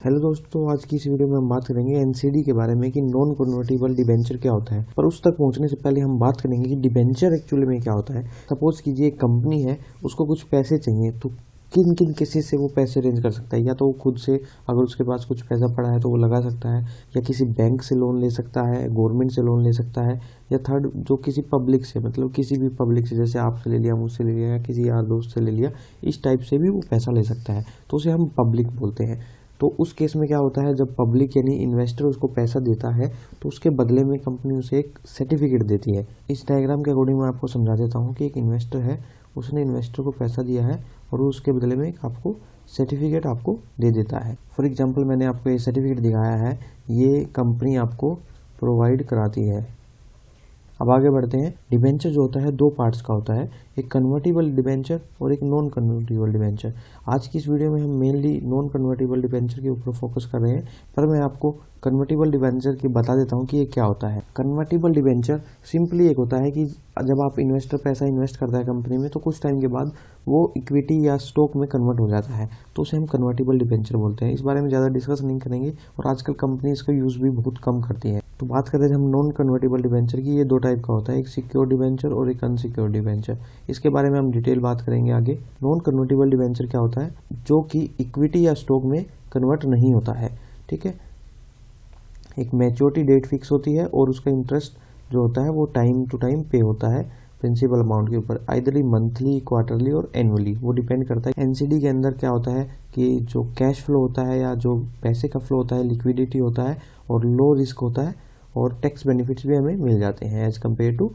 Hello दोस्तों, आज की इस वीडियो में हम बात करेंगे एनसीडी के बारे में कि नॉन कन्वर्टिबल डिबेंचर क्या होता है। पर उस तक पहुंचने से पहले हम बात करेंगे कि डिबेंचर एक्चुअली में क्या होता है। सपोज कीजिए एक कंपनी है, उसको कुछ पैसे चाहिए, तो किन किन केसेस से वो पैसे अरेंज कर सकता है। या तो वो खुद से, अगर उसके पास कुछ पैसा पड़ा है तो वो लगा सकता है, या किसी बैंक से लोन ले सकता है, गवर्नमेंट से लोन ले सकता है, या थर्ड जो किसी पब्लिक से, मतलब किसी भी पब्लिक से, जैसे आपसे ले लिया, मुझसे ले लिया, या किसी यार दोस्त से ले लिया, इस टाइप से भी वो पैसा ले सकता है। तो उसे हम पब्लिक बोलते हैं। तो उस केस में क्या होता है, जब पब्लिक यानी इन्वेस्टर उसको पैसा देता है तो उसके बदले में कंपनी उसे एक सर्टिफिकेट देती है। इस डायग्राम के अकॉर्डिंग मैं आपको समझा देता हूँ कि एक इन्वेस्टर है, उसने इन्वेस्टर को पैसा दिया है और वो उसके बदले में एक आपको सर्टिफिकेट आपको दे देता है। फॉर एग्जाम्पल, मैंने आपको ये सर्टिफिकेट दिखाया है, ये कंपनी आपको प्रोवाइड कराती है। अब आगे बढ़ते हैं। डिबेंचर जो होता है दो पार्ट्स का होता है, एक कन्वर्टिबल डिबेंचर और एक नॉन कन्वर्टिबल डिबेंचर। आज की इस वीडियो में हम मेनली नॉन कन्वर्टिबल डिबेंचर के ऊपर फोकस कर रहे हैं, पर मैं आपको कन्वर्टिबल डिबेंचर की बता देता हूँ कि ये क्या होता है। कन्वर्टिबल डिबेंचर सिंपली एक होता है कि जब आप इन्वेस्टर पैसा इन्वेस्ट करता है कंपनी में, तो कुछ टाइम के बाद वो इक्विटी या स्टॉक में कन्वर्ट हो जाता है, तो उसे हम कन्वर्टिबल डिबेंचर बोलते हैं। इस बारे में ज़्यादा डिस्कस नहीं करेंगे और आजकल कंपनी इसका यूज़ भी बहुत कम करती है। तो बात करें हम नॉन कन्वर्टिबल डिबेंचर की, ये दो टाइप का होता है, एक सिक्योर डिबेंचर और एक अनसिक्योर डिबेंचर। इसके बारे में हम डिटेल बात करेंगे आगे। नॉन कन्वर्टिबल डिबेंचर क्या होता है, जो कि इक्विटी या स्टॉक में कन्वर्ट नहीं होता है। ठीक है, एक मैच्योरिटी डेट फिक्स होती है और उसका इंटरेस्ट जो होता है वो टाइम टू टाइम पे होता है प्रिंसिपल अमाउंट के ऊपर, आइदरली मंथली, क्वार्टरली और एनुअली, वो डिपेंड करता है। एनसीडी के अंदर क्या होता है कि जो कैश फ्लो होता है या जो पैसे का फ्लो होता है, लिक्विडिटी होता है और लो रिस्क होता है, और टैक्स बेनिफिट्स भी हमें मिल जाते हैं as compare to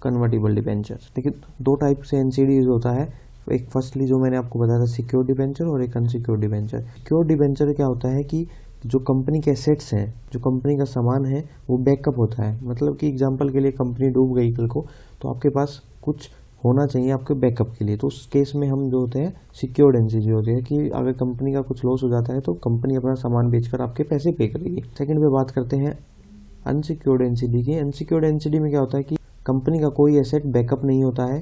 convertible debenture. लेकिन दो टाइप से एनसीडी यूज होता है, एक फर्स्टली जो मैंने आपको बताया था सिक्योर डिबेंचर और एक अनसिक्योर डिबेंचर। सिक्योर डिबेंचर क्या होता है कि जो कंपनी के एसेट्स हैं, जो कंपनी का सामान है, वो बैकअप होता है। मतलब कि एग्जांपल के लिए कंपनी डूब गई कल को, तो आपके पास कुछ होना चाहिए आपके बैकअप के लिए। तो उस केस में हम जो होते हैं सिक्योर्ड एनसीडी होते हैं कि अगर कंपनी का कुछ लॉस हो जाता है तो कंपनी अपना सामान बेचकर आपके पैसे पे करेगी। सेकंड पे बात करते हैं अनसिक्योर्ड एनसीडी की। अनसिक्योर्ड एनसीडी में क्या होता है कि कंपनी का कोई एसेट बैकअप नहीं होता है,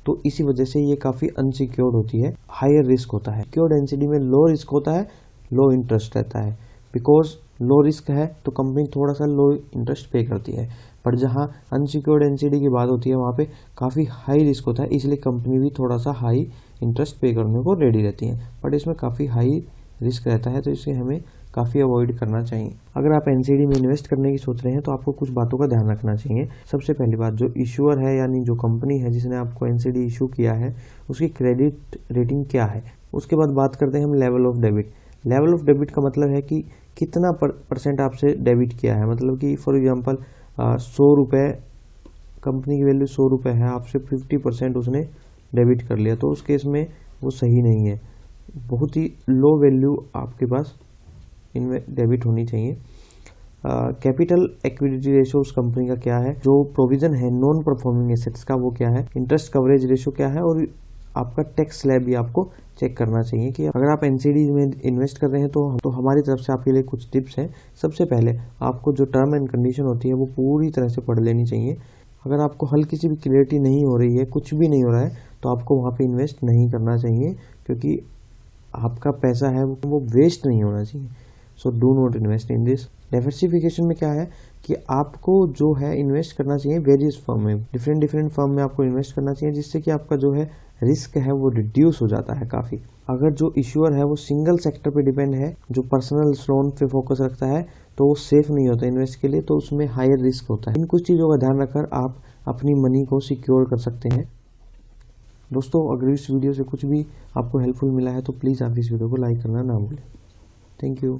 तो इसी वजह से ये काफ़ी अनसिक्योर्ड होती है, हायर रिस्क होता है। सिक्योर्ड एनसीडी में लो रिस्क होता है, लो इंटरेस्ट रहता है। बिकॉज लो रिस्क है तो कंपनी थोड़ा सा लो इंटरेस्ट पे करती है, पर जहाँ अनसिक्योर्ड एनसीडी की बात होती है वहाँ पे काफ़ी हाई रिस्क होता है, इसलिए कंपनी भी थोड़ा सा हाई इंटरेस्ट पे करने को रेडी रहती है। बट इसमें काफ़ी हाई रिस्क रहता है, तो इसे हमें काफ़ी अवॉइड करना चाहिए। अगर आप एनसीडी में इन्वेस्ट करने की सोच रहे हैं तो आपको कुछ बातों का ध्यान रखना चाहिए। सबसे पहली बात, जो इशूअर है यानी जो कंपनी है जिसने आपको एनसीडी इशू किया है, उसकी क्रेडिट रेटिंग क्या है। उसके बाद बात करते हैं हम level of debit. Level of debit का मतलब है कि कितना परसेंट आपसे डेबिट किया है। मतलब कि फॉर एग्जांपल 100 रुपये, कंपनी की वैल्यू 100 रुपये है, आपसे 50% उसने डेबिट कर लिया, तो उस केस में वो सही नहीं है। बहुत ही लो वैल्यू आपके पास इनमें डेबिट होनी चाहिए। कैपिटल एक्विडिटी रेशो उस कंपनी का क्या है, जो प्रोविजन है नॉन परफॉर्मिंग एसेट्स का वो क्या है, इंटरेस्ट कवरेज रेशो क्या है, और आपका टैक्स स्लैब भी आपको चेक करना चाहिए। कि अगर आप एनसीडी में इन्वेस्ट कर रहे हैं तो हमारी तरफ से आपके लिए कुछ टिप्स हैं। सबसे पहले आपको जो टर्म एंड कंडीशन होती है वो पूरी तरह से पढ़ लेनी चाहिए। अगर आपको हल्की सी भी क्लियरिटी नहीं हो रही है, कुछ भी नहीं हो रहा है, तो आपको वहाँ पे इन्वेस्ट नहीं करना चाहिए, क्योंकि आपका पैसा है वो वेस्ट नहीं होना चाहिए। So do not invest in this. Diversification में क्या है कि आपको जो है इन्वेस्ट करना चाहिए वेरियस फर्म में, डिफरेंट फर्म में आपको इन्वेस्ट करना चाहिए, जिससे कि आपका जो है रिस्क है वो रिड्यूस हो जाता है काफ़ी। अगर जो इश्यूअर है वो सिंगल सेक्टर पे डिपेंड है, जो पर्सनल लोन पे फोकस रखता है, तो वो सेफ नहीं होता इन्वेस्ट के लिए, तो उसमें हायर रिस्क होता है। इन कुछ चीज़ों का ध्यान रखकर आप अपनी मनी को सिक्योर कर सकते हैं। दोस्तों, अगर इस वीडियो से कुछ भी आपको हेल्पफुल मिला है तो प्लीज़ आप इस वीडियो को लाइक करना ना भूलें। Thank you.